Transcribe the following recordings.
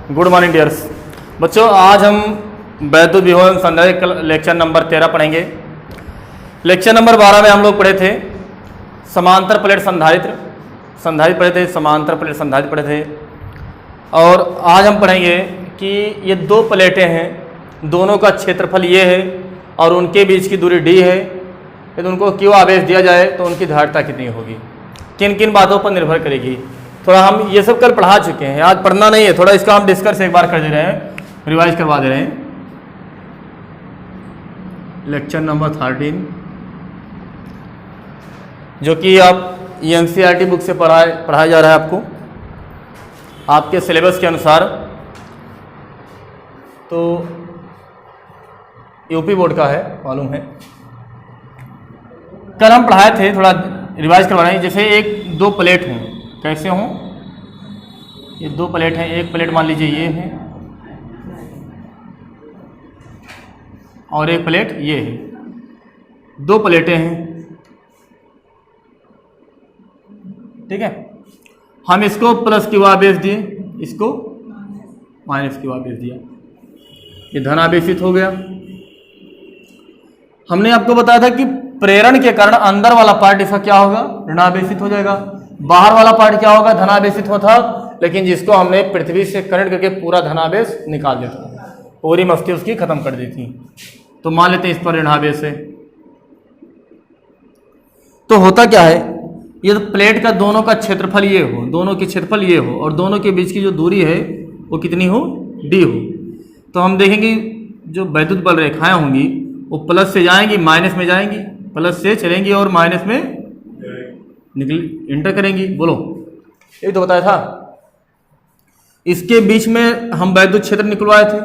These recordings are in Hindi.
गुड मॉर्निंग डियर्स बच्चों, आज हम वैद्युत विभव संधारित्र लेक्चर नंबर 13 पढ़ेंगे। लेक्चर नंबर 12 में हम लोग पढ़े थे समांतर प्लेट संधारित्र पढ़े थे, समांतर प्लेट संधारित्र पढ़े थे। और आज हम पढ़ेंगे कि ये दो प्लेटें हैं, दोनों का क्षेत्रफल ये है और उनके बीच की दूरी d है। यदि उनको Q आवेश दिया जाए तो उनकी धारिता कितनी होगी, किन किन बातों पर निर्भर करेगी। थोड़ा हम ये सब कल पढ़ा चुके हैं, आज पढ़ना नहीं है, थोड़ा इसका हम डिस्कस एक बार कर दे रहे हैं, रिवाइज करवा दे रहे हैं। लेक्चर नंबर 13 जो कि आप NCERT बुक से पढ़ाया जा रहा है आपको, आपके सिलेबस के अनुसार। तो यूपी बोर्ड का है, मालूम है। कल हम पढ़ाए थे, थोड़ा रिवाइज करवा रहे हैं। जैसे एक दो प्लेट हों, कैसे हों, ये दो प्लेट हैं, एक प्लेट मान लीजिए ये है और एक प्लेट ये है, दो प्लेटें हैं, ठीक है। हम इसको प्लस Q आवेश दिए, इसको माइनस Q आवेश दिया, ये धन आवेशित हो गया। हमने आपको बताया था कि प्रेरण के कारण अंदर वाला पार्ट इसका क्या होगा, ऋणावेशित हो जाएगा, बाहर वाला पार्ट क्या होगा, धनावेशित होता। लेकिन जिसको हमने पृथ्वी से करंट करके पूरा धनावेश निकाल देता, पूरी मस्ती उसकी खत्म कर दी थी। तो मान लेते हैं इस पर ऋणावेश है। तो होता क्या है, ये तो प्लेट का दोनों का क्षेत्रफल ये हो, दोनों के क्षेत्रफल ये हो और दोनों के बीच की जो दूरी है वो कितनी हो, d हो। तो हम देखेंगे जो वैद्युत बल रेखाएं होंगी वो प्लस से जाएंगी माइनस में जाएंगी, प्लस से चलेंगी और माइनस में इंटर करेंगी। बोलो, ये तो बताया था। इसके बीच में हम वैद्युत क्षेत्र निकलवाए थे।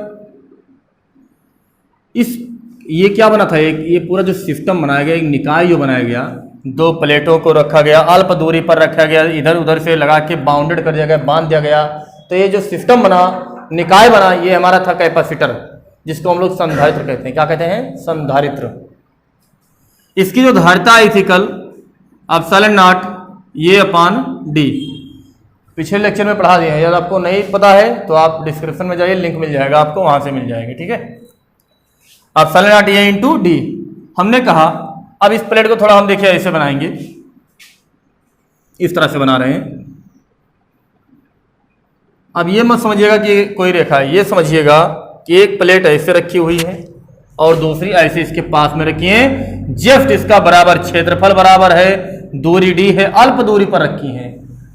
ये क्या बना था, ये पूरा जो सिस्टम बनाया गया, एक निकाय जो बनाया गया, दो प्लेटों को रखा गया, अल्प दूरी पर रखा गया, इधर उधर से लगा के बाउंडेड कर दिया गया, बांध दिया गया। तो ये जो सिस्टम बना, निकाय बना, ये हमारा था कैपेसिटर, जिसको हम लोग संधारित्र कहते हैं। क्या कहते हैं, संधारित्र। इसकी जो धारिता आई थी कल, एप्सिलॉन नॉट ये अपान d, पिछले लेक्चर में पढ़ा दिया है। यदि आपको नहीं पता है तो आप डिस्क्रिप्शन में जाइए, लिंक मिल जाएगा आपको, वहां से मिल जाएगी, ठीक है। एप्सिलॉन नॉट ये इंटू d। हमने कहा अब इस प्लेट को थोड़ा हम देखिए ऐसे बनाएंगे, इस तरह से बना रहे हैं। अब ये मत समझिएगा कि कोई रेखा है, ये समझिएगा कि एक प्लेट ऐसे रखी हुई है और दूसरी ऐसे इसके पास में रखी है, जस्ट इसका बराबर क्षेत्रफल बराबर है, दूरी d है, अल्प दूरी पर रखी है।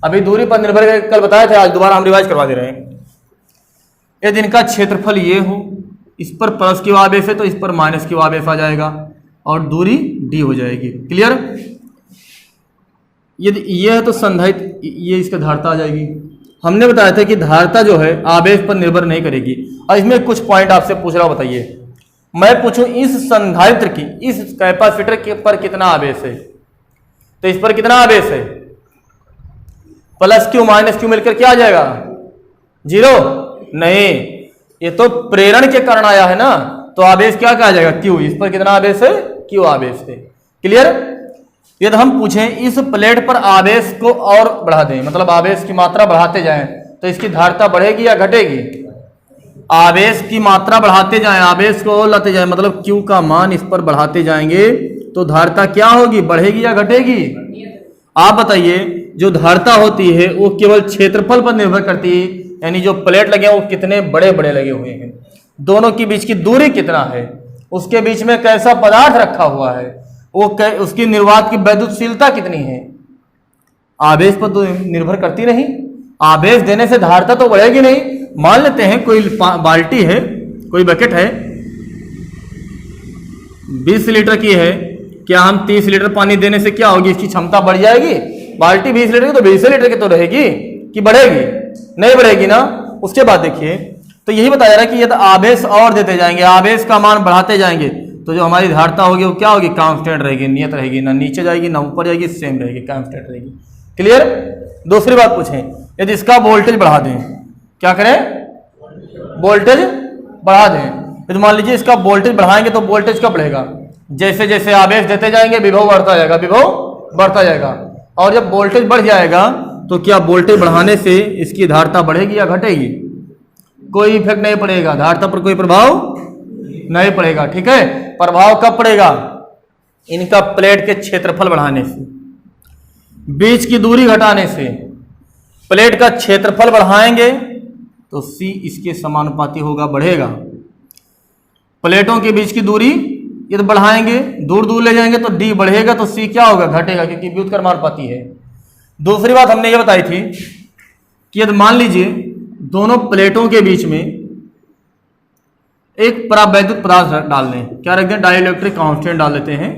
अभी दूरी पर निर्भर करके कल बताया था, आज दोबारा हम रिवाइज करवा दे रहे हैं। यदि इनका क्षेत्रफल ये हो, इस पर प्लस Q आवेश है तो इस पर माइनस Q आवेश आ जाएगा और दूरी d हो जाएगी। क्लियर। यदि ये है तो संधारित्र, ये इसका धारिता आ जाएगी। हमने बताया था कि धारिता जो है आवेश पर निर्भर नहीं करेगी। और इसमें कुछ पॉइंट आपसे पूछ रहा हूं, बताइए। मैं पूछूं इस संधारित्र की, इस कैपेसिटर के पर कितना आवेश है, तो इस पर कितना आवेश है, प्लस Q माइनस Q मिलकर क्या आ जाएगा, 0 नहीं, ये तो प्रेरण के कारण आया है ना, तो आवेश क्या आ जाएगा, Q। इस पर कितना आवेश है, Q आवेश है। क्लियर। यदि हम पूछें इस प्लेट पर आवेश को और बढ़ा दें, मतलब आवेश की मात्रा बढ़ाते जाएं, तो इसकी धारिता बढ़ेगी या घटेगी, आवेश की मात्रा बढ़ाते जाएं, आवेश को और लाते जाएं, मतलब Q का मान इस पर बढ़ाते जाएंगे तो धारिता क्या होगी, बढ़ेगी या घटेगी। आप बताइए, जो धारिता होती है वो केवल क्षेत्रफल पर निर्भर करती है, यानी जो प्लेट लगे हैं वो कितने बड़े बड़े लगे हुए हैं, दोनों के बीच की दूरी कितना है, उसके बीच में कैसा पदार्थ रखा हुआ है, वो उसकी निर्वात की वैद्युतशीलता कितनी है, आवेश पर तो निर्भर करती नहीं। आवेश देने से धारिता तो बढ़ेगी नहीं। मान लेते हैं कोई बाल्टी है, कोई बकेट है, 20 लीटर की है, क्या हम 30 लीटर पानी देने से क्या होगी, इसकी क्षमता बढ़ जाएगी। बाल्टी 20 लीटर की तो 20 लीटर की तो रहेगी कि बढ़ेगी, नहीं बढ़ेगी ना। उसके बाद देखिए, तो यही बताया जा रहा है कि यदि आवेश और देते जाएंगे, आवेश का मान बढ़ाते जाएंगे, तो जो हमारी धारिता होगी वो क्या होगी, कांस्टेंट रहेगी, नियत रहेगी, ना नीचे जाएगी ना ऊपर जाएगी, सेम रहेगी, कांस्टेंट रहेगी। क्लियर। दूसरी बात पूछें, यदि इसका वोल्टेज बढ़ा दें, क्या करें, वोल्टेज बढ़ा दें। तो मान लीजिए इसका वोल्टेज बढ़ाएंगे तो वोल्टेज कब बढ़ेगा, जैसे जैसे आवेश देते जाएंगे विभव बढ़ता जाएगा, विभव बढ़ता जाएगा। और जब वोल्टेज बढ़ जाएगा तो क्या वोल्टेज बढ़ाने से इसकी धारिता बढ़ेगी या घटेगी, कोई इफेक्ट नहीं पड़ेगा, धारिता पर कोई प्रभाव नहीं पड़ेगा। ठीक है, प्रभाव कब पड़ेगा? इनका प्लेट के क्षेत्रफल बढ़ाने से, बीच की दूरी घटाने से। प्लेट का क्षेत्रफल बढ़ाएंगे तो C इसके समानुपाती होगा, बढ़ेगा। प्लेटों के बीच की दूरी यदि बढ़ाएंगे, दूर दूर ले जाएंगे तो D बढ़ेगा, तो C क्या होगा? घटेगा, क्योंकि व्युत्क्रमानुपाती है। दूसरी बात हमने ये बताई थी कि यदि मान लीजिए दोनों प्लेटों के बीच में एक परावैद्युत पदार्थ डाल दें, क्या रख दें? डाइलेक्ट्रिक कांस्टेंट डाल देते हैं।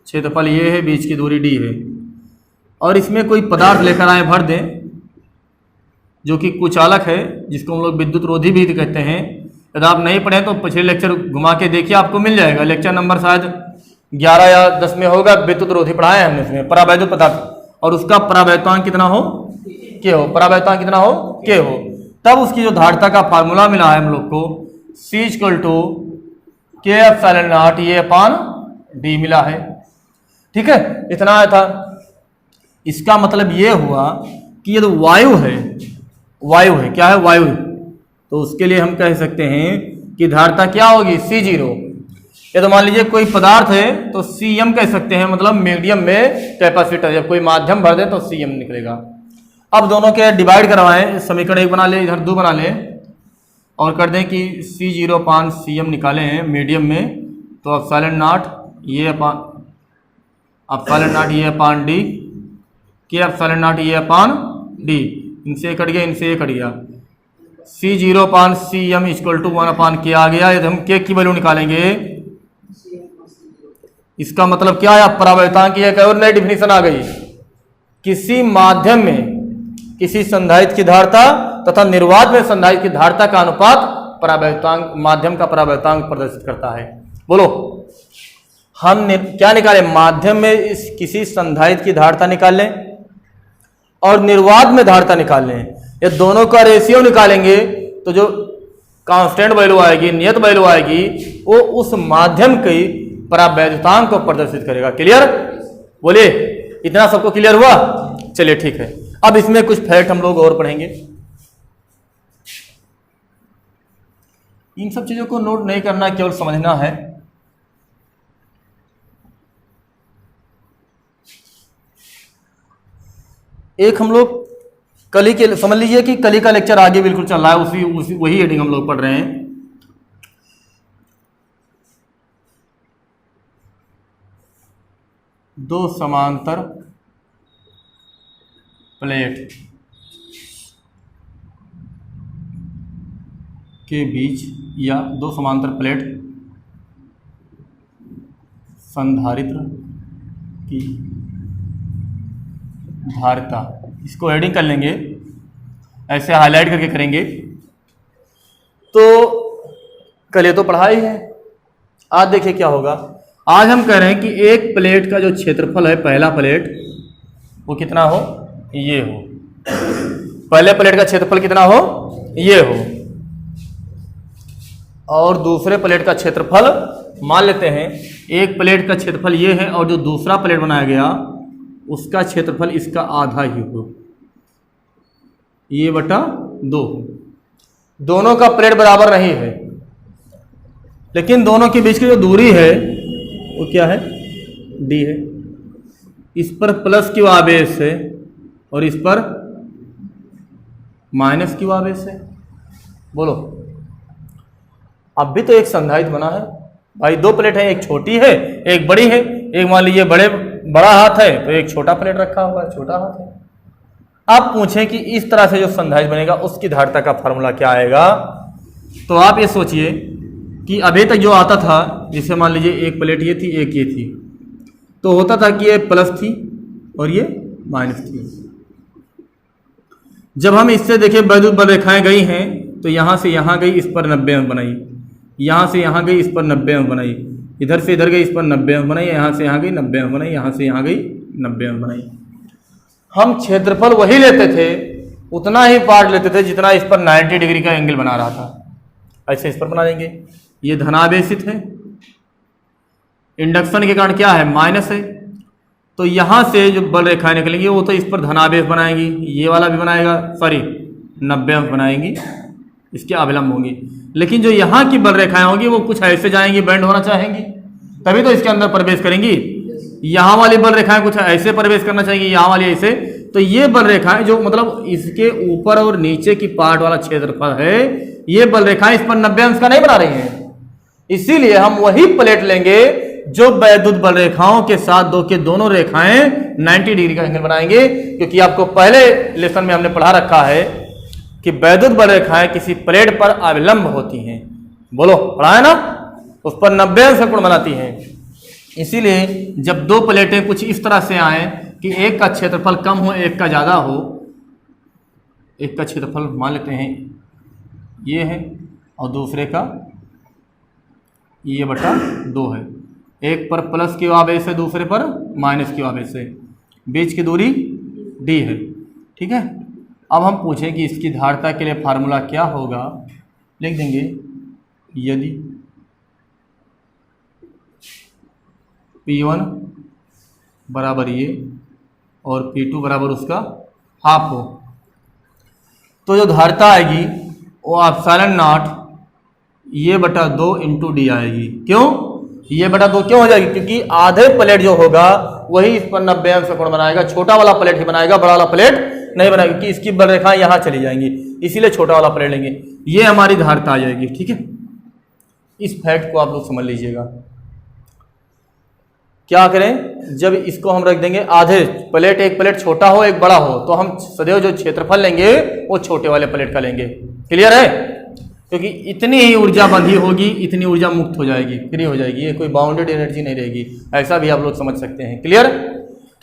क्षेत्रफल ये है, बीच की दूरी D है, और इसमें कोई पदार्थ लेकर आए, भर दें, जो कि कुचालक है, जिसको हम लोग विद्युत रोधी भी कहते हैं। यदि आप नहीं पढ़े तो पिछले लेक्चर घुमा के देखिए, आपको मिल जाएगा। लेक्चर नंबर शायद 11 या 10 में होगा, विद्युत रोधी पढ़ाए हमने इसमें, परावैद्युत पदार्थ, और उसका परावैद्युतांक कितना हो? के हो। परावैद्युतांक कितना हो? के हो। तब उसकी जो धारिता का फार्मूला मिला है हम लोग को, C = K E/D मिला है। ठीक है, इतना आया था। इसका मतलब ये हुआ कि यदि वायु है, क्या है? वायु, तो उसके लिए हम कह सकते हैं कि धारिता क्या होगी? C0। यदि मान लीजिए कोई पदार्थ है तो Cm कह सकते हैं, मतलब मीडियम में कैपेसिटर। जब कोई माध्यम भर दे तो Cm निकलेगा। अब दोनों के डिवाइड करवाएं, समीकरण 1 बना ले, इधर 2 बना ले, और कर दें कि C0/Cm निकाले हैं मीडियम में, तो ε0 ये अपान D, K ε0 ये अपान D, इनसे कट गया, इनसे ये कट गया। C0/Cm = 1/K आ गया। यदि हम K की वैल्यू निकालेंगे, इसका मतलब क्या है? परावैद्युतांक की एक और नई डिफिनीशन आ गई। किसी माध्यम में किसी संधारित्र की धारिता तथा निर्वात में संधारित्र की धारिता का अनुपात परावैद्युतांक, माध्यम का परावैद्युतांक प्रदर्शित करता है। बोलो, हम क्या निकालें? माध्यम में किसी संधारित्र की धारिता निकाल लें और निर्वात में धारिता निकाल लें। ये दोनों का रेशियो निकालेंगे तो जो कांस्टेंट वैल्यू आएगी, नियत वैल्यू आएगी, वो उस माध्यम की परावैद्युतांक को प्रदर्शित करेगा। क्लियर? बोलिए, इतना सबको क्लियर हुआ? चलिए ठीक है। अब इसमें कुछ फैक्ट हम लोग और पढ़ेंगे। इन सब चीजों को नोट नहीं करना, केवल समझना है। एक हम लोग कली के, समझ लीजिए कि कली का लेक्चर आगे बिल्कुल चल रहा है, वही हेडिंग हम लोग पढ़ रहे हैं। दो समांतर प्लेट के बीच, या दो समांतर प्लेट संधारित्र की धारिता, इसको हेडिंग कर लेंगे, ऐसे हाईलाइट करके करेंगे। तो कल ये तो पढ़ाई है, आज देखिए क्या होगा। आज हम कह रहे हैं कि एक प्लेट का जो क्षेत्रफल है, पहला प्लेट, वो कितना हो? ये हो। पहले प्लेट का क्षेत्रफल कितना हो? ये हो। और दूसरे प्लेट का क्षेत्रफल, मान लेते हैं एक प्लेट का क्षेत्रफल ये है, और जो दूसरा प्लेट बनाया गया उसका क्षेत्रफल इसका आधा ही हो, ये बटा 2। दोनों का प्लेट बराबर नहीं है, लेकिन दोनों के बीच की जो दूरी है वो क्या है? D है। इस पर प्लस क्यू आवेश है और इस पर माइनस क्यू आवेश है। बोलो, अब भी तो एक संधारित्र बना है भाई। दो प्लेट है, एक छोटी है एक बड़ी है। एक मान लीजिए बड़ा हाथ है तो एक छोटा प्लेट रखा हुआ है, छोटा हाथ है। आप पूछें कि इस तरह से जो संधारित्र बनेगा उसकी धारिता का फार्मूला क्या आएगा, तो आप ये सोचिए कि अभी तक जो आता था, जैसे मान लीजिए एक प्लेट ये थी, एक ये थी, तो होता था कि ये प्लस थी और ये माइनस थी। जब हम इससे देखें वैद्युत बल रेखाएं गई हैं, तो यहाँ से यहाँ गई, इस पर 90 अंक बनाई, यहाँ से यहाँ गई, इस पर 90 अंक बनाई, इधर से इधर गई, इस पर 90 अंक बनाई, यहाँ से यहाँ गई 90 अंक बनाई, यहाँ से यहाँ गई 90 अंक बनाई। हम क्षेत्रफल वही लेते थे, उतना ही पार्ट लेते थे जितना इस पर 90 डिग्री का एंगल बना रहा था। ऐसे इस पर बना देंगे। ये धनावेशित है, इंडक्शन के कारण क्या है? माइनस है। तो यहाँ से जो बल रेखाएं निकलेंगी वो तो इस पर धनावेश बनाएंगी, ये वाला भी बनाएगा, सॉरी 90 अंक बनाएंगी, इसके अविलंब होंगी। लेकिन जो यहाँ की बल रेखाएं होंगी वो कुछ ऐसे जाएंगी, बेंड होना चाहेंगी, तभी तो इसके अंदर प्रवेश करेंगी। यहाँ वाली बल रेखाएं कुछ ऐसे प्रवेश करना चाहिए, यहाँ वाली ऐसे। तो ये बल रेखाएं जो मतलब इसके ऊपर और नीचे की पार्ट वाला क्षेत्रफल है, ये बल रेखाएं इस पर 90 अंश का नहीं बना रही हैं। इसीलिए हम वही प्लेट लेंगे जो वैद्युत बल रेखाओं के साथ दो के दोनों रेखाएं 90 डिग्री का एंगल बनाएंगे। क्योंकि आपको पहले लेसन में हमने पढ़ा रखा है कि वैद्युत बल रेखाएं किसी प्लेट पर अविलंब होती हैं। बोलो, पढ़ा है ना? उस पर 90 अंश का कोण बनाती हैं। इसीलिए जब दो प्लेटें कुछ इस तरह से आए कि एक का क्षेत्रफल कम हो, एक का ज़्यादा हो, एक का क्षेत्रफल मान लेते हैं ये है और दूसरे का ये बटा 2 है, एक पर प्लस क्यू आवेश है, दूसरे पर माइनस क्यू आवेश है, बीच की दूरी d है। ठीक है, अब हम पूछें कि इसकी धारिता के लिए फार्मूला क्या होगा। लिख देंगे यदि P1 बराबर ये और P2 बराबर उसका हाफ हो, तो जो धारिता आएगी वो एप्सिलॉन नॉट ये बटा 2 इंटू डी आएगी। क्यों ये बटा 2 क्यों हो जाएगी? क्योंकि आधे प्लेट जो होगा वही इस पर 90 अंश का कोण बनाएगा, छोटा वाला प्लेट ही बनाएगा, बड़ा वाला प्लेट नहीं बनाएगा, क्योंकि इसकी बल रेखाएं यहाँ चली जाएंगी, इसीलिए छोटा वाला प्लेट लेंगे। ये हमारी धारिता आ जाएगी। ठीक है, इस फैक्ट को आप लोग समझ लीजिएगा। क्या करें, जब इसको हम रख देंगे आधे प्लेट, एक प्लेट छोटा हो एक बड़ा हो, तो हम सदैव जो क्षेत्रफल लेंगे वो छोटे वाले प्लेट का लेंगे। क्लियर है? क्योंकि इतनी ही ऊर्जा बंधी होगी, इतनी ऊर्जा मुक्त हो जाएगी, फ्री हो जाएगी, ये कोई बाउंडेड एनर्जी नहीं रहेगी। ऐसा भी आप लोग समझ सकते हैं। क्लियर?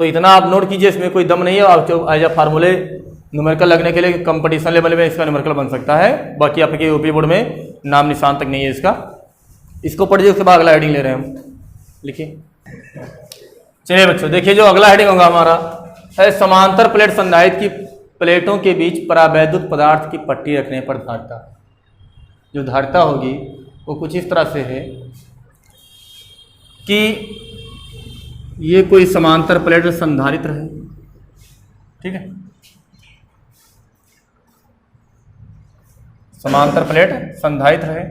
तो इतना आप नोट कीजिए, इसमें कोई दम नहीं है। आपको एज अ फार्मूले न्यूमेरिकल लगने के लिए कंपटीशन लेवल में इसका न्यूमेरिकल बन सकता है, बाकी आपके यूपी बोर्ड में नाम निशान तक नहीं है इसका। इसको पढ़िए, उसके बाद अगला हेडिंग ले रहे हैं हम। लिखिए। चलिए बच्चों, देखिए जो अगला हेडिंग होगा हमारा है समांतर प्लेट संधारित्र की प्लेटों के बीच परावैद्युत पदार्थ की पट्टी रखने पर धारिता। जो धारिता होगी वो कुछ इस तरह से है कि ये कोई समांतर प्लेट संधारित्र है। ठीक है, समांतर प्लेट संधारित्र है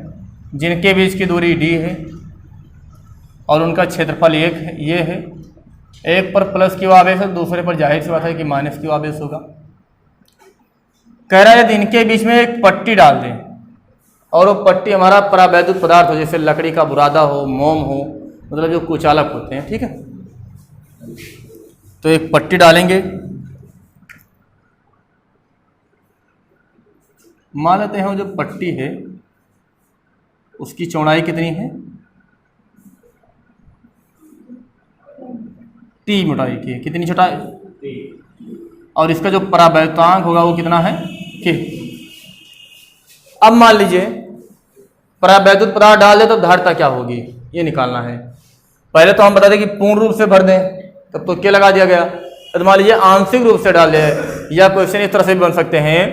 जिनके बीच की दूरी d है और उनका क्षेत्रफल एक है, ये है। एक पर प्लस क्यू आवेश है, दूसरे पर जाहिर सी बात है कि माइनस क्यू आवेश होगा। कह रहा है यदि इनके बीच में एक पट्टी डाल दें और वो पट्टी हमारा परावैद्युत पदार्थ हो, जैसे लकड़ी का बुरादा हो, मोम हो, मतलब जो कुचालक होते हैं। ठीक है, तो एक पट्टी डालेंगे, मान लेते हैं वो जो पट्टी है उसकी चौड़ाई कितनी है, टी मोटाई की। कितनी चौड़ाई? और इसका जो परावैद्युतांक होगा वो कितना है, के। अब मान लीजिए परावैद्युत पदार्थ डाल दे तो धारिता क्या होगी ये निकालना है। पहले तो हम बता दें कि पूर्ण रूप से भर दें, तब तो के लगा दिया गया। तो मान लीजिए आंशिक रूप से डाल दे, या क्वेश्चन इस तरह से भी बन सकते हैं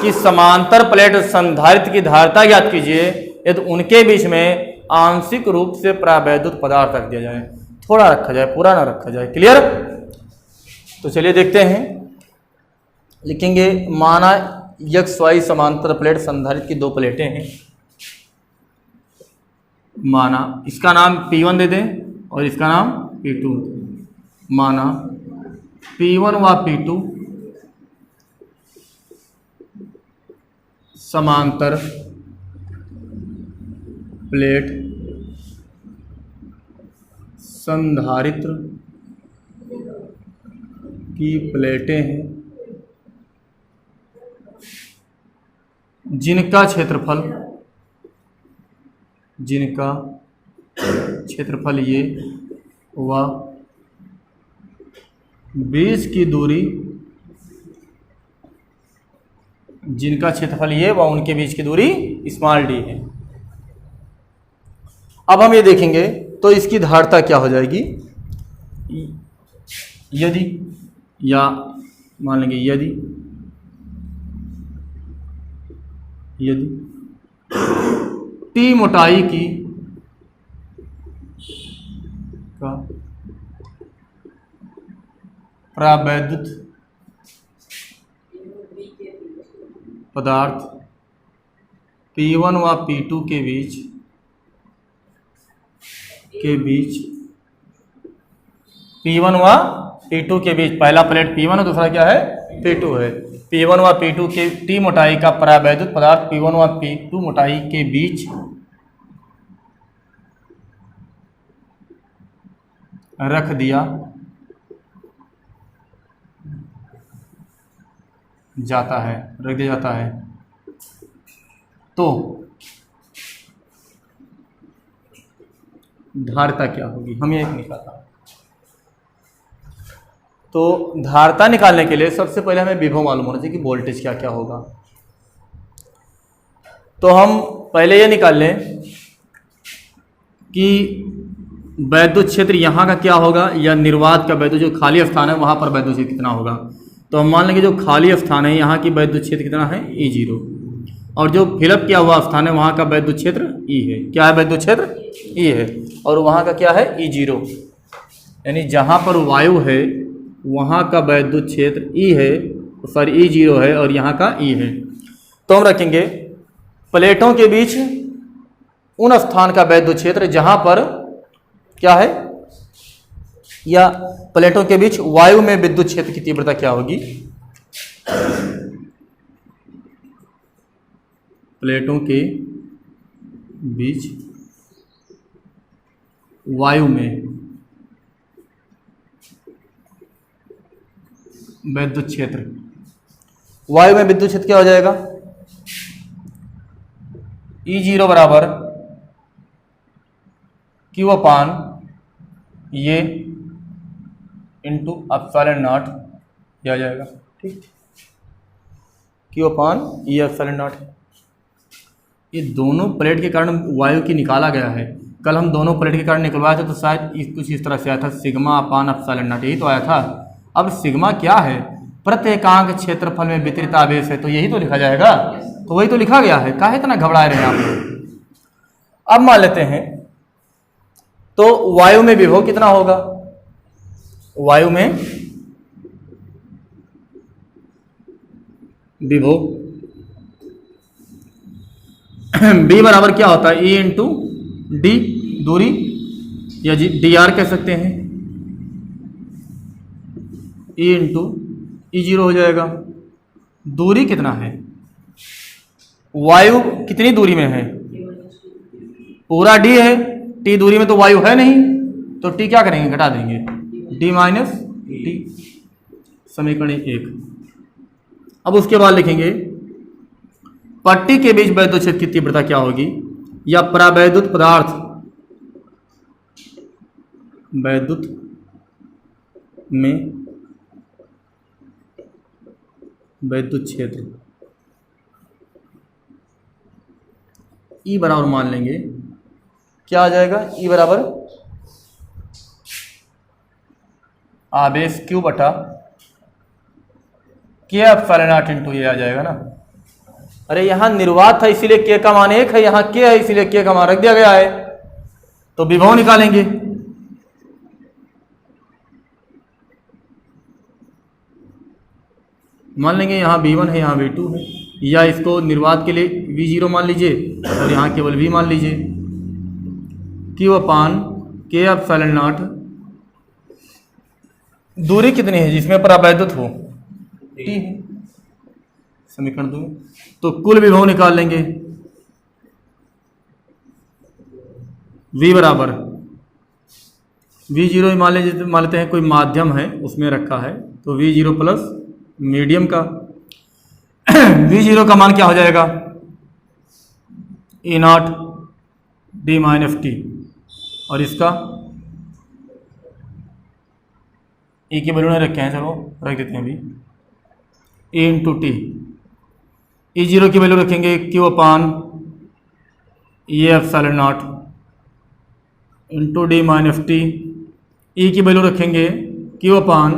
कि समांतर प्लेट संधारित्र की धारिता ज्ञात कीजिए यदि उनके बीच में आंशिक रूप से परावैद्युत पदार्थ रख दिया जाए, थोड़ा रखा जाए, पूरा ना रखा जाए। क्लियर? तो चलिए देखते हैं। लिखेंगे माना XY समांतर प्लेट संधारित्र की दो प्लेटें हैं। माना इसका नाम P1 दे दें और इसका नाम P2। माना P1 व P2 समांतर प्लेट संधारित्र की प्लेटें हैं जिनका क्षेत्रफल ये व बीच की दूरी, जिनका क्षेत्रफल ये व उनके बीच की दूरी स्मॉल d है। अब हम ये देखेंगे तो इसकी धारिता क्या हो जाएगी। यदि, या मान लेंगे यदि टी मोटाई की का परावैद्युत पदार्थ P1 व P2 के बीच P1 व P2 के बीच पहला प्लेट P1 है, दूसरा क्या है P2 है। P1 व P2 के T मोटाई का परावैद्युत पदार्थ P1 व P2 मोटाई के बीच रख दिया जाता है तो धारिता क्या होगी, हमें एक निकालना। तो धारिता निकालने के लिए सबसे पहले हमें विभव मालूम होना चाहिए कि वोल्टेज क्या क्या होगा। तो हम पहले ये निकाल लें कि वैद्युत क्षेत्र यहाँ का क्या होगा, या निर्वात का वैद्युत जो खाली स्थान है वहाँ पर वैद्युत क्षेत्र कितना होगा। तो हम मान लेंगे जो खाली स्थान है यहाँ की वैद्युत क्षेत्र कितना है E0, और जो फिलअप किया हुआ स्थान है वहाँ का वैद्युत क्षेत्र E है। क्या है वैद्युत क्षेत्र E है, और वहाँ का क्या है E0, यानी जहाँ पर वायु है वहाँ का वैद्युत क्षेत्र E है, सॉरी E0 है, और यहाँ का E है। तो हम रखेंगे प्लेटों के बीच उन स्थान का वैद्युत क्षेत्र जहाँ पर क्या है, या प्लेटों के बीच वायु में विद्युत क्षेत्र की तीव्रता क्या होगी। प्लेटों के बीच वायु में विद्युत क्षेत्र, वायु में विद्युत क्षेत्र क्या हो जाएगा, E0 बराबर Q अपान ये इंटू एप्सिलॉन नॉट ये आ जाएगा। ठीक, Q अपान ये एप्सिलॉन नॉट है। ये दोनों प्लेट के कारण वायु की निकाला गया है। कल हम दोनों प्लेट के कारण निकलवाए थे तो शायद कुछ इस तरह से आया था, सिग्मा अपान एप्सिलॉन नॉट, यही तो आया था। अब सिग्मा क्या है, प्रत्येकांक क्षेत्रफल में वितरित आवेश है, तो यही तो लिखा जाएगा। तो वही तो लिखा गया है, काहे इतना घबरा रहे हैं आप लोग। अब मान लेते हैं तो वायु में विभव कितना होगा, वायु में विभव B बराबर क्या होता है, E इंटू डी, दूरी, या DR कह सकते हैं, E इंटू E0 हो जाएगा। दूरी कितना है, वायु कितनी दूरी में है, पूरा D है, T दूरी में तो वायु है नहीं, तो T क्या करेंगे, घटा देंगे, D माइनस T, समीकरण 1। अब उसके बाद लिखेंगे पट्टी के बीच वैद्युत क्षेत्र की तीव्रता क्या होगी, या परावैद्युत पदार्थ वैद्युत में वैद्युत क्षेत्र E बराबर मान लेंगे क्या आ जाएगा, E बराबर आवेश Q बटा K एप्सिलॉन नॉट इंटू ये आ जाएगा ना। अरे यहाँ निर्वात था इसीलिए K का मान 1 है, यहाँ K है इसीलिए K का मान रख दिया गया है। तो विभव निकालेंगे, मान लेंगे यहाँ V1 है, यहाँ V2 है, या इसको निर्वात के लिए V0 मान लीजिए और यहाँ केवल V मान लीजिए। Q upon K epsilon not, दूरी कितनी है जिसमें परावैद्युत हो, T है, समीकरण 2। तो कुल विभव निकाल लेंगे, V बराबर V0 मान लेते हैं कोई माध्यम है उसमें रखा है, तो V0 प्लस मीडियम का V0 का मान क्या हो जाएगा, E0 D माइनस T, और इसका E के वैल्यू नहीं रखे हैं, चलो रख देते हैं अभी, E इंटू टी। E0 की वैल्यू रखेंगे Q अपान ये epsilon not into D minus T। E की वैल्यू रखेंगे Q अपान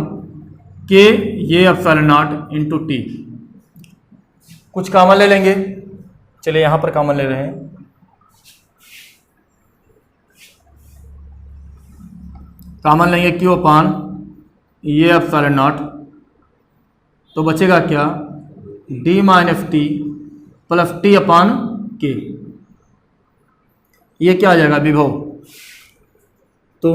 K ये एप्सिलॉन नॉट इंटू T। कुछ कॉमन ले लेंगे, चलिए यहाँ पर कॉमन ले रहे हैं, कॉमन लेंगे Q अपान ये एप्सिलॉन नॉट, तो बचेगा क्या, D minus T plus T अपान के, ये क्या आ जाएगा विभव। तो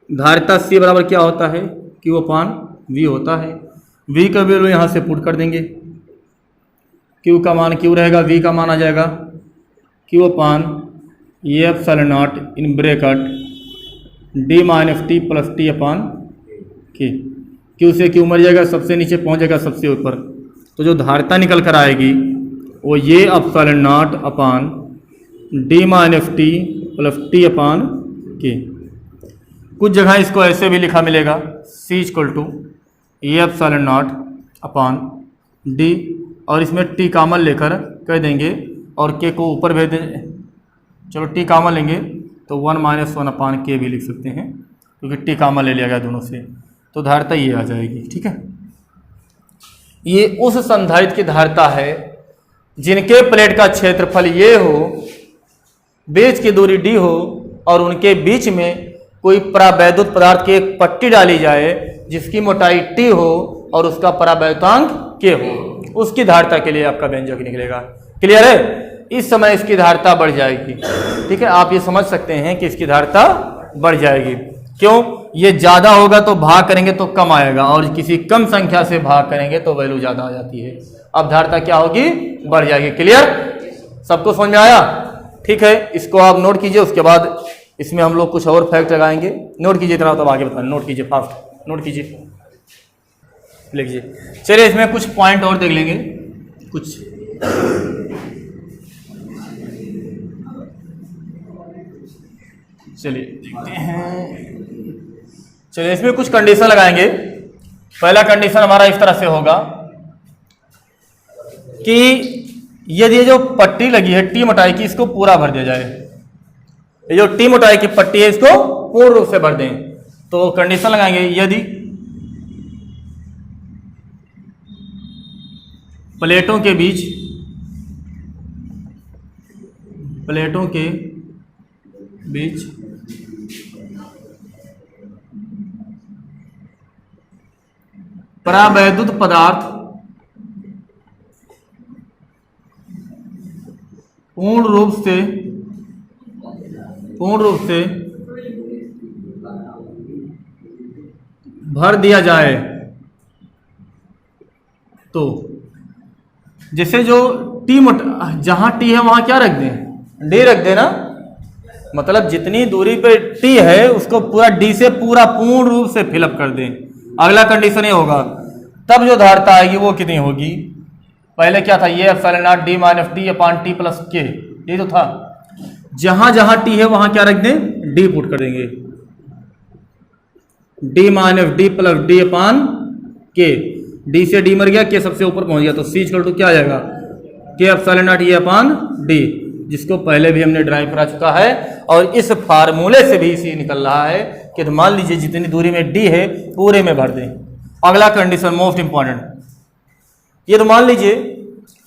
धारिता C बराबर क्या होता है, Q अपान V होता है। V का वैल्यू यहाँ से पुट कर देंगे, Q का मान Q रहेगा, V का मान आ जाएगा Q अपान ये epsilon not in bracket D minus T plus T upon K। Q से Q मर जाएगा, सबसे नीचे पहुँच जाएगा सबसे ऊपर। तो जो धारिता निकल कर आएगी वो ये epsilon not upon D minus T plus T upon K। कुछ जगह इसको ऐसे भी लिखा मिलेगा, C इक्वल टू ये एप्सिलॉन नॉट अपान D, और इसमें T कॉमन लेकर कह देंगे और K को ऊपर भेज देंगे। चलो T कॉमन लेंगे तो 1 माइनस 1 अपान K भी लिख सकते हैं, क्योंकि T कॉमन ले लिया गया दोनों से। तो धारिता ये आ जाएगी। ठीक है, ये उस संधारित्र की धारिता है जिनके प्लेट का क्षेत्रफल ये हो, बीच की दूरी d हो और उनके बीच में कोई परावैद्युत पदार्थ की एक पट्टी डाली जाए जिसकी मोटाई t हो और उसका परावैद्युतांक k हो, उसकी धारिता के लिए आपका व्यंजक निकलेगा। क्लियर है? इस समय इसकी धारिता बढ़ जाएगी। ठीक है, आप ये समझ सकते हैं कि इसकी धारिता बढ़ जाएगी। क्यों? ये ज़्यादा होगा तो भाग करेंगे तो कम आएगा, और किसी कम संख्या से भाग करेंगे तो वैल्यू ज़्यादा आ जाती है। अब धारिता क्या होगी? बढ़ जाएगी। क्लियर? सबको समझ में आया? ठीक है, इसको आप नोट कीजिए, उसके बाद इसमें हम लोग कुछ और फैक्ट लगाएंगे। नोट कीजिए, इतना तब आगे बताएं। नोट कीजिए, फास्ट नोट कीजिए, लिखिए। चलिए इसमें कुछ पॉइंट और देख लेंगे कुछ। चलिए देखते हैं। चलिए इसमें कुछ कंडीशन लगाएंगे। पहला कंडीशन हमारा इस तरह से होगा कि यदि ये जो पट्टी लगी है टी मोटाई की, इसको पूरा भर दिया जाए। ये जो टी मोटाई की पट्टी है इसको पूर्ण रूप से भर दें। तो कंडीशन लगाएंगे, यदि प्लेटों के बीच परावैद्युत पदार्थ पूर्ण रूप से भर दिया जाए, तो जैसे जो टी जहां टी है वहां क्या रख दें? डी रख देना। मतलब जितनी दूरी पे टी है उसको पूरा डी से पूरा पूर्ण रूप से फिलअप कर दें। अगला कंडीशन ये होगा, तब जो धारिता आएगी वो कितनी होगी? पहले क्या था? ये epsilon naught D minus T upon T plus के, ये तो था। जहां जहां टी है वहां क्या रख दें? डी पुट कर देंगे। D minus D plus D upon के। डी से डी मर गया, के सबसे ऊपर पहुंच गया, तो सी इक्वल टू क्या आ जाएगा? के एप्सिलॉन नॉट ये अपान डी, जिसको पहले भी हमने ड्राइव करा चुका है। और इस फार्मूले से भी इसी निकल रहा है कि मान लीजिए जितनी दूरी में डी है पूरे में भर दें। अगला कंडीशन मोस्ट इंपॉर्टेंट, ये तो मान लीजिए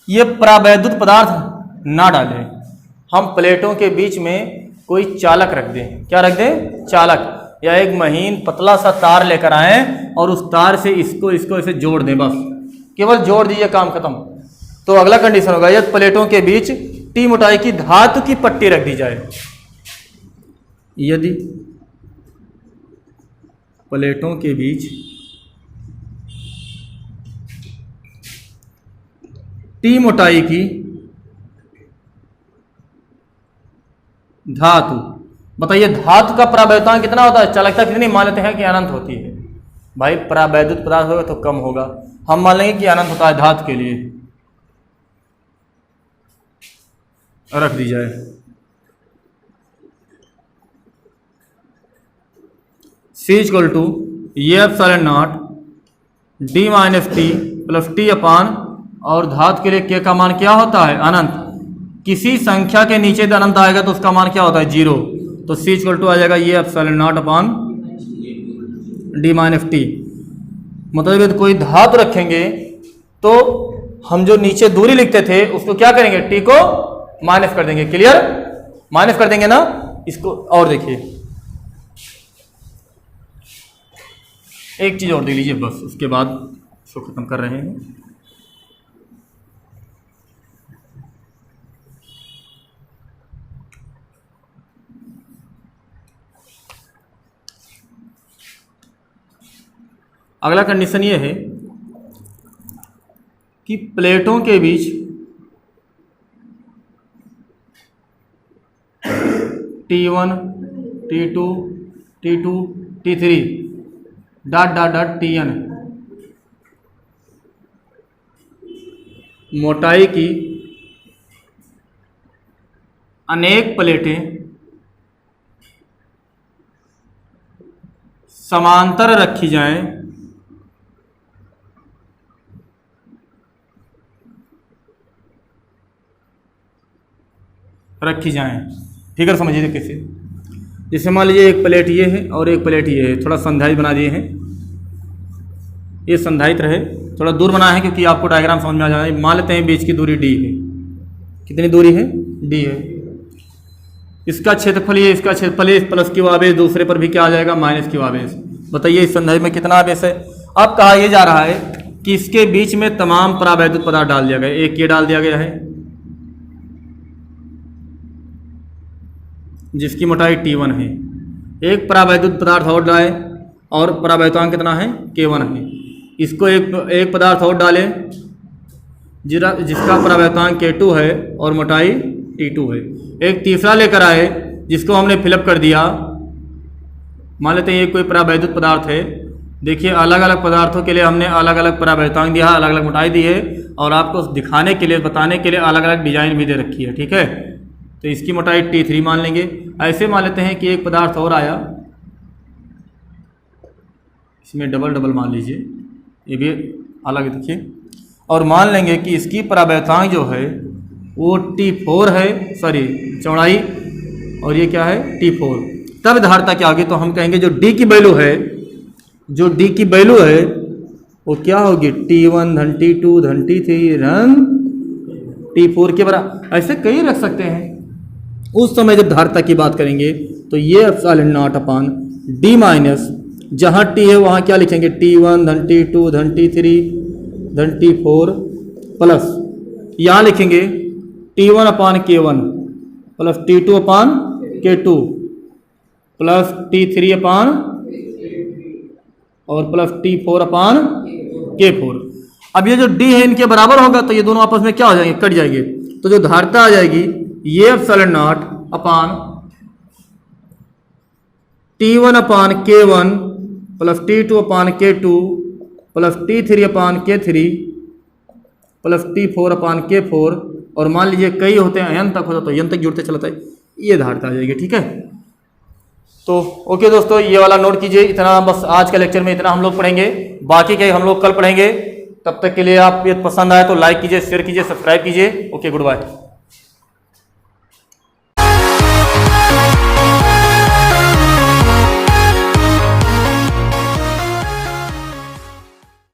ये परावैद्युत पदार्थ ना डालें, हम प्लेटों के बीच में कोई चालक रख दें। क्या रख दें? चालक, या एक महीन पतला सा तार लेकर आए और उस तार से इसको ऐसे जोड़ दें, बस केवल जोड़ दीजिए, काम खत्म। तो अगला कंडीशन होगा, यदि प्लेटों के बीच टी मोटाई की धातु की पट्टी रख दी जाए। यदि प्लेटों के बीच टी मोटाई की धातु, बताइए धातु का परावैद्युतांक कितना होता है? चालकता कितनी मान लेते हैं कि अनंत होती है? भाई परावैद्युत पदार्थ होगा तो कम होगा, हम मान लेंगे कि अनंत होता है धातु के लिए, रख दी जाए। C इक्वल टू ये epsilon naught D minus T plus T upon, और धातु के लिए के का मान क्या होता है? अनंत। किसी संख्या के नीचे अनंत आएगा तो उसका मान क्या होता है? 0। तो C इक्वल टू आ जाएगा ये epsilon not upon D minus T. मतलब यदि कोई धातु रखेंगे तो हम जो नीचे दूरी लिखते थे उसको क्या करेंगे? टी को माइनस कर देंगे। क्लियर? माइनस कर देंगे ना इसको। और देखिए एक चीज और देख लीजिए बस, उसके बाद इसको खत्म कर रहे हैं। अगला कंडीशन ये है कि प्लेटों के बीच T1, T2, T2, T3 dot dot dot Tn मोटाई की अनेक प्लेटें समांतर रखी जाएं ठीक है, समझिए कैसे। जैसे मान लीजिए एक प्लेट ये है और एक प्लेट ये है, थोड़ा संधारित बना दिए हैं, ये संधारित रहे, थोड़ा दूर बना है क्योंकि आपको डायग्राम समझ में आ जाए। मान लेते हैं बीच की दूरी d है, कितनी दूरी है, d है। इसका क्षेत्रफल ये, इसका क्षेत्रफल ये, प्लस क्यू आवेश, दूसरे पर भी क्या आ जाएगा, माइनस क्यू आवेश। बताइए इस संधारित में कितना आवेश है। अब कहा यह जा रहा है कि इसके बीच में तमाम परावैद्युत पदार्थ डाल दिया गया, एक ये डाल दिया गया है जिसकी मोटाई T1 है, एक परावैद्युत पदार्थ और डाले और परावैद्युतांक कितना है, K1 है। इसको एक पदार्थ और डाले जिसका परावैद्युतांक K2 है और मोटाई T2 है। एक तीसरा लेकर आए जिसको हमने फिलअप कर दिया। मान लेते हैं ये कोई परावैद्युत पदार्थ है। देखिए अलग अलग पदार्थों के लिए हमने अलग अलग परावैद्युतांक दिया, अलग अलग मोटाई दी है और आपको दिखाने के लिए, बताने के लिए अलग अलग डिजाइन भी दे रखी है, ठीक है। तो इसकी मोटाई T3 मान लेंगे। ऐसे मान लेते हैं कि एक पदार्थ और आया, इसमें डबल डबल मान लीजिए, ये भी अलग देखिए, और मान लेंगे कि इसकी परावैद्युतांक जो है वो T4 है, सॉरी चौड़ाई, और ये क्या है T4। तब धारता क्या होगी, तो हम कहेंगे जो D की वैल्यू है, जो D की वैल्यू है वो क्या होगी, T1 धन T2 धन T3 धन T4 के बराबर। ऐसे कई रख सकते हैं। उस समय जब धारता की बात करेंगे तो ये epsilon not upon D minus, जहाँ T है वहाँ क्या लिखेंगे, T1 धन T2 धन T3 धन T4 प्लस यहाँ लिखेंगे T1 अपान K1 प्लस T2 अपान K2 प्लस T3 अपान और प्लस T4 अपान K4। अब ये जो D है इनके बराबर होगा तो ये दोनों आपस में क्या हो जाएंगे, कट जाएंगे। तो जो धारता आ जाएगी ये epsilon not upon T1 upon K1 plus T2 upon K2 plus T3 upon K3 plus T4 upon K4, और मान लीजिए कई होते हैं n तक होता तो n तक जुड़ते चलता है, ये धारता आ जाएगी, ठीक है। तो ओके दोस्तों, ये वाला नोट कीजिए। इतना बस आज के लेक्चर में इतना हम लोग पढ़ेंगे, बाकी के हम लोग कल पढ़ेंगे। तब तक के लिए आप ये पसंद आए तो लाइक कीजिए, शेयर कीजिए, सब्सक्राइब कीजिए। Okay, good bye.